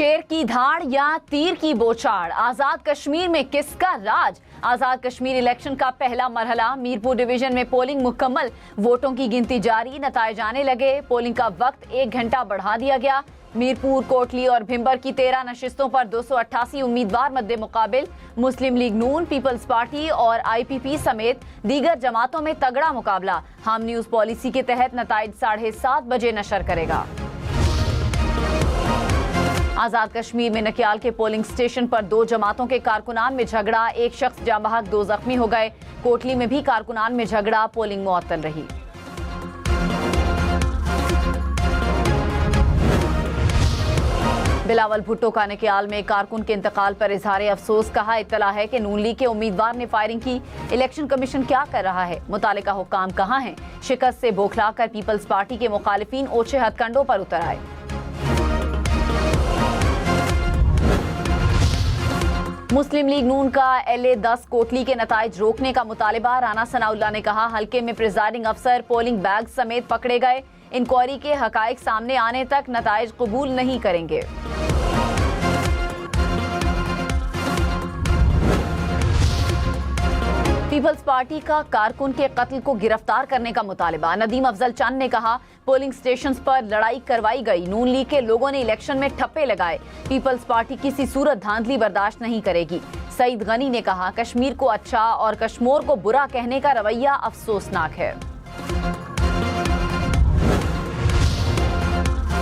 शेर की धाड़ या तीर की बौछार, आजाद कश्मीर में किसका राज? आजाद कश्मीर इलेक्शन का पहला मरहला, मीरपुर डिवीजन में पोलिंग मुकम्मल, वोटों की गिनती जारी, नताइज आने लगे। पोलिंग का वक्त 1 घंटा बढ़ा दिया गया। मीरपुर, कोटली और भिंबर की 13 नशिस्तों पर 288 उम्मीदवार मद्दे मुकाबिल। मुस्लिम लीग नून, पीपल्स पार्टी और IPP समेत दीगर जमातों में तगड़ा मुकाबला। हम न्यूज पॉलिसी के तहत नताइज 7:30 बजे नशर करेगा। आजाद कश्मीर में नकियाल के पोलिंग स्टेशन पर 2 जमातों के कारकुनान में झगड़ा, 1 शख्स जाँ बहक, 2 जख्मी हो गए। कोटली में भी कारकुनान में झगड़ा, पोलिंग मुअत्तल रही। बिलावल भुट्टो का नकियाल में कारकुन के इंतकाल पर इजहार अफसोस, कहा इत्तला है कि नून लीग के उम्मीदवार ने फायरिंग की। इलेक्शन कमीशन क्या कर रहा है? मुतालिका हुक्काम कहाँ हैं? शिकस्त से बौखलाकर पीपल्स पार्टी के मुखालिफिन ओछे हथकंडों पर उतर आए। मुस्लिम लीग नून का LA-10 कोटली के नताइज रोकने का मुतालिबा। राना सनाउल्लाह ने कहा हल्के में प्रिजाइडिंग अफसर, पोलिंग बैग समेत पकड़े गए। इंक्वायरी के हकाइक सामने आने तक नताइज कबूल नहीं करेंगे। पीपल्स पार्टी का कारकुन के कत्ल को गिरफ्तार करने का मुतालिबा। नदीम अफजल चंद ने कहा पोलिंग स्टेशंस पर लड़ाई करवाई गई, नून लीग के लोगों ने इलेक्शन में ठप्पे लगाए। पीपल्स पार्टी किसी सूरत धांधली बर्दाश्त नहीं करेगी। सईद गनी ने कहा कश्मीर को अच्छा और कश्मीर को बुरा कहने का रवैया अफसोसनाक है।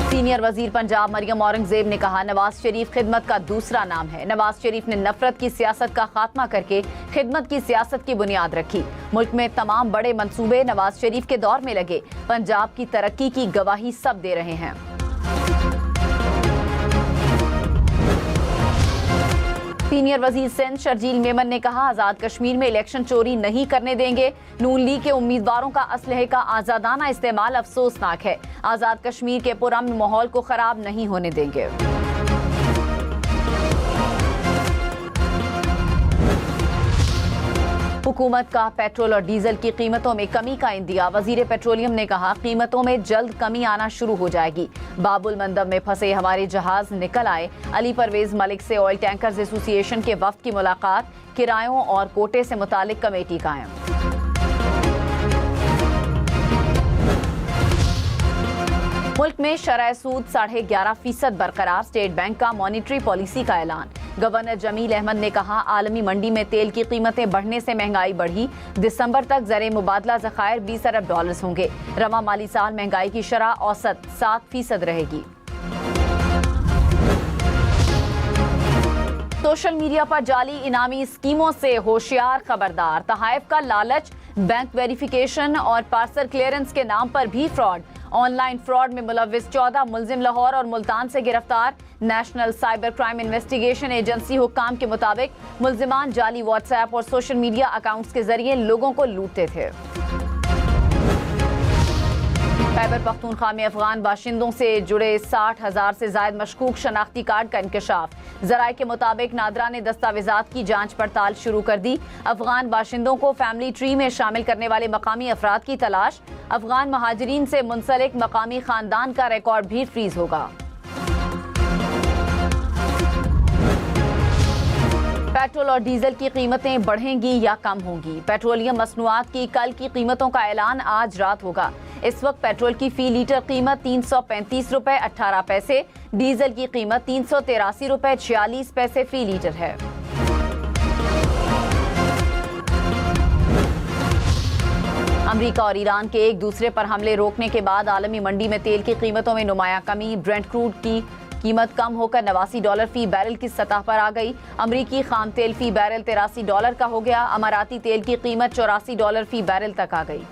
सीनियर वजीर पंजाब मरियम औरंगजेब ने कहा नवाज शरीफ खिदमत का दूसरा नाम है। नवाज शरीफ ने नफरत की सियासत का खात्मा करके खिदमत की सियासत की बुनियाद रखी। मुल्क में तमाम बड़े मंसूबे नवाज शरीफ के दौर में लगे। पंजाब की तरक्की की गवाही सब दे रहे हैं। सीनियर वजीर सिंध शर्जील मेमन ने कहा आजाद कश्मीर में इलेक्शन चोरी नहीं करने देंगे। नून लीग के उम्मीदवारों का असलहे का आजादाना इस्तेमाल अफसोसनाक है। आजाद कश्मीर के पुरअमन माहौल को खराब नहीं होने देंगे। हुकूमत का पेट्रोल और डीजल की कीमतों में कमी का इंदिया। वजीर पेट्रोलियम ने कहा कीमतों में जल्द कमी आना शुरू हो जाएगी। बाबुल मंदब में फंसे हमारे जहाज निकल आए। अली परवेज मलिक से ऑयल टैंकर्स एसोसिएशन के वफ्द की मुलाकात। किरायों और कोटे से मुतालिक कमेटी कायम। मुल्क में शरह सूद 11.5% बरकरार। स्टेट बैंक का मॉनिटरी पॉलिसी का ऐलान। गवर्नर जमील अहमद ने कहा आलमी मंडी में तेल की कीमतें बढ़ने से महंगाई बढ़ी। दिसंबर तक ज़र मुबादला ज़खायर $20 अरब होंगे। रवा माली साल महंगाई की शरह औसत 7% रहेगी। सोशल मीडिया पर जाली इनामी स्कीमों से होशियार, खबरदार। तहाइफ का लालच, बैंक वेरिफिकेशन और पार्सल क्लियरेंस के नाम पर भी फ्रॉड। ऑनलाइन फ्रॉड में मुलविस 14 मुलजिम लाहौर और मुल्तान से गिरफ्तार। National cyber crime investigation agency हुक्काम के मुताबिक मुलजिमान जाली व्हाट्सएप और सोशल मीडिया अकाउंट्स के जरिए लोगों को लूटते थे। खैबर पख्तूनख्वा में अफगान बाशिंदों से जुड़े 60,000 से ज्यादा मशकूक शनाख्ती कार्ड का इंकशाफ। जराए के मुताबिक नादरा ने दस्तावेजात की जांच पड़ताल शुरू कर दी। अफगान बाशिंदों को फैमिली ट्री में शामिल करने वाले मकामी अफराद की तलाश। अफगान महाजरीन से मुंसलिक मकामी खानदान का रिकॉर्ड भी फ्रीज होगा। पेट्रोल और डीजल की कीमतें बढ़ेंगी या कम होंगी? पेट्रोलियम मसनूआत की कल की कीमतों का ऐलान आज रात होगा। इस वक्त पेट्रोल की फी लीटर कीमत 335 रुपए 18 पैसे, डीजल की कीमत 383 रुपए 46 पैसे फी लीटर है। अमेरिका और ईरान के एक दूसरे पर हमले रोकने के बाद आलमी मंडी में तेल की कीमतों में नुमाया कमी। ब्रेंट क्रूड की कीमत कम होकर $89 फी बैरल की सतह पर आ गई। अमरीकी खाम तेल फी बैरल $83 का हो गया। अमाराती तेल की कीमत $84 फी बैरल तक आ गई।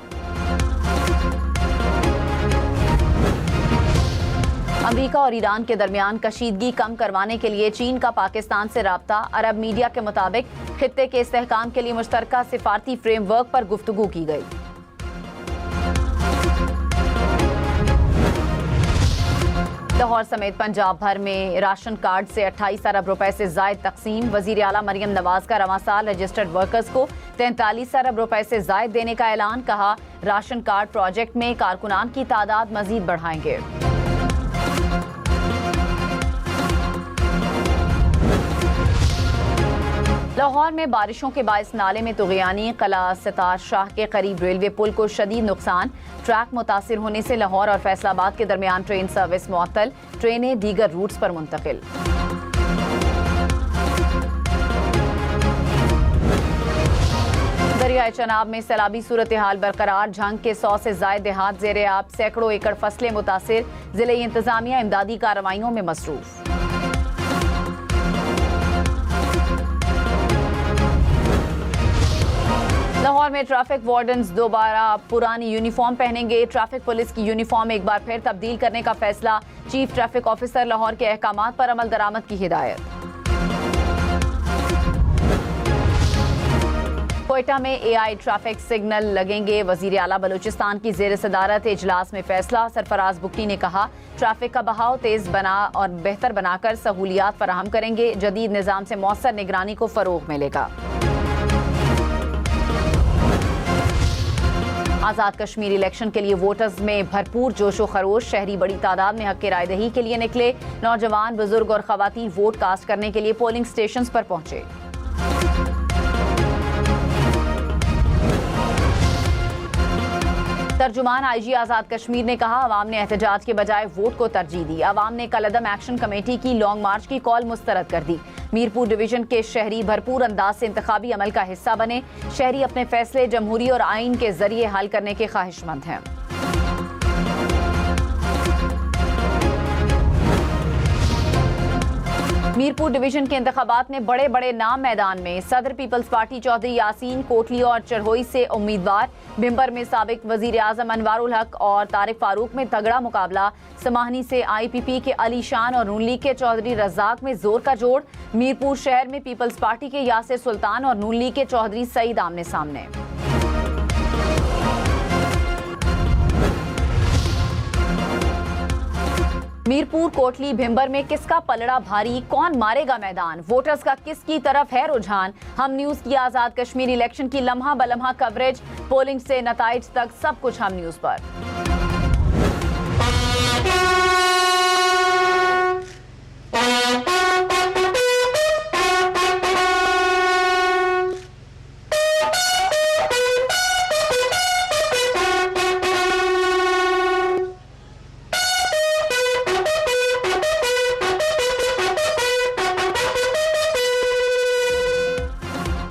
अमेरिका और ईरान के दरमियान कशीदगी कम करवाने के लिए चीन का पाकिस्तान से राब्ता। अरब मीडिया के मुताबिक खित्ते के इस्तेहकाम के लिए मुश्तरका सिफारती फ्रेमवर्क पर गुफ्तगू की गई। लाहौर समेत पंजाब भर में राशन कार्ड से 28 अरब रुपए से जायद तकसीम। वजीर आला मरियम नवाज का रवां साल रजिस्टर्ड वर्कर्स को 43 अरब रुपए से जायद देने का ऐलान। कहा राशन कार्ड प्रोजेक्ट में कारकुनान की तादाद मजीद बढ़ाएंगे। लाहौर में बारिशों के बायस नाले में तुग़यानी, क़ला सितार शाह के करीब रेलवे पुल को शदीद नुकसान। ट्रैक मुतासिर होने से लाहौर और फैसलाबाद के दरमियान ट्रेन सर्विस मुअत्तल, ट्रेनें दीगर रूट्स पर मुंतकिल। दरियाए चनाब में सैलाबी सूरत हाल बरकरार, झंग के 100 से ज़ायद देहात ज़ेरे आब, सैकड़ों एकड़ फसलें मुतासिर। जिले इंतजामिया इमदादी कार्रवाइयों में मसरूफ। लाहौर में ट्रैफिक वार्डन्स दोबारा पुरानी यूनिफॉर्म पहनेंगे। ट्रैफिक पुलिस की यूनिफॉर्म एक बार फिर तब्दील करने का फैसला। चीफ ट्रैफिक ऑफिसर लाहौर के अहकामात पर अमल दरामद की हिदायत। कोयटा में AI ट्रैफिक सिग्नल लगेंगे। वजीर आला बलूचिस्तान की जेर सदारत इजलास में फैसला। सरफराज बुक्टी ने कहा, ट्रैफिक का बहाव तेज बना और बेहतर बनाकर सहूलियात फराहम करेंगे। जदीद निज़ाम से मौसर निगरानी को फरोग मिलेगा। आज़ाद कश्मीर इलेक्शन के लिए वोटर्स में भरपूर जोशो खरोश। शहरी बड़ी तादाद में हक की रायदही के लिए निकले। नौजवान, बुजुर्ग और खवातीन वोट कास्ट करने के लिए पोलिंग स्टेशंस पर पहुंचे। तर्जुमान IG आज़ाद कश्मीर ने कहा, अवाम ने एहतजाज के बजाय वोट को तरजीह दी। अवाम ने कलअदम एक्शन कमेटी की लॉन्ग मार्च की कॉल मुस्तरद कर दी। मीरपुर डिवीजन के शहरी भरपूर अंदाज से इंतखाबी अमल का हिस्सा बने। शहरी अपने फैसले जमहूरी और आइन के जरिए हल करने के ख्वाहिशमंद हैं। मीरपुर डिवीजन के इंतखाबात में बड़े बड़े नाम मैदान में। सदर पीपल्स पार्टी चौधरी यासीन कोटली और चरहोई से उम्मीदवार। भिंबर में साबिक वजीर आजम अनवारुल हक और तारिक फारूक में तगड़ा मुकाबला। समाहनी से IPP के अली शान और नून लीग के चौधरी रज्जाक में जोर का जोड़। मीरपुर शहर में पीपल्स पार्टी के यासिर सुल्तान और नून लीग के चौधरी सईद आमने सामने। मीरपुर, कोटली, भिंबर में किसका पलड़ा भारी, कौन मारेगा मैदान, वोटर्स का किसकी तरफ है रुझान। हम न्यूज की आजाद कश्मीर इलेक्शन की लम्हा बलम्हा कवरेज, पोलिंग से नताइज तक सब कुछ हम न्यूज पर।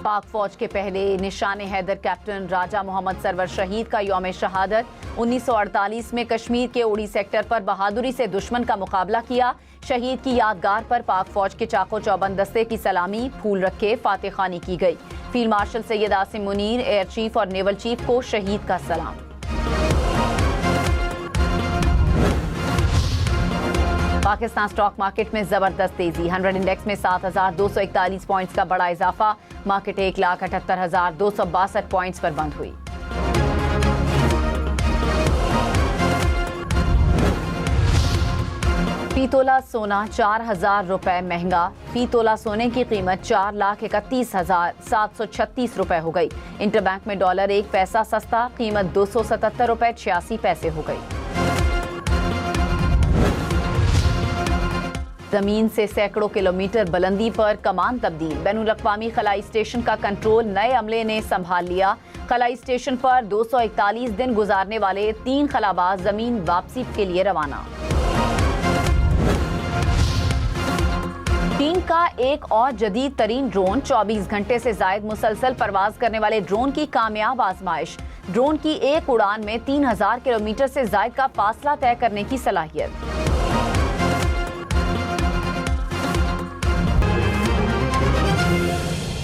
पाक फौज के पहले निशाने हैदर कैप्टन राजा मोहम्मद सरवर शहीद का यौम शहादत। 1948 में कश्मीर के उड़ी सेक्टर पर बहादुरी से दुश्मन का मुकाबला किया। शहीद की यादगार पर पाक फौज के चाको चौबंद दस्ते की सलामी, फूल रखे फातह खानी की गई। Field marshal Syed Asim Munir, air chief और नेवल चीफ को शहीद का सलाम। पाकिस्तान स्टॉक मार्केट में जबरदस्त तेजी। 100 इंडेक्स में 7,241 पॉइंट्स का बड़ा इजाफा। मार्केट 1,78,262 पॉइंट्स पर बंद हुई। फी तोला सोना 4,000 रुपए महंगा। फी तोला सोने की कीमत 4,31,736 रुपए हो गई। इंटरबैंक में डॉलर 1 पैसा सस्ता, कीमत 277 रुपए 86 पैसे हो गई। जमीन से सैकड़ों किलोमीटर बुलंदी पर कमान तब्दील। बैनुल अक़वामी खलाई स्टेशन का कंट्रोल नए अमले ने संभाल लिया। खलाई स्टेशन पर 241 दिन गुजारने वाले 3 खलाबाज जमीन वापसी के लिए रवाना। चीन का एक और जदीद तरीन ड्रोन, 24 घंटे से जायद मुसलसल परवाज करने वाले ड्रोन की कामयाब आजमाइश। ड्रोन की एक उड़ान में 3000 किलोमीटर से जायद का फासला तय करने की सलाहियत।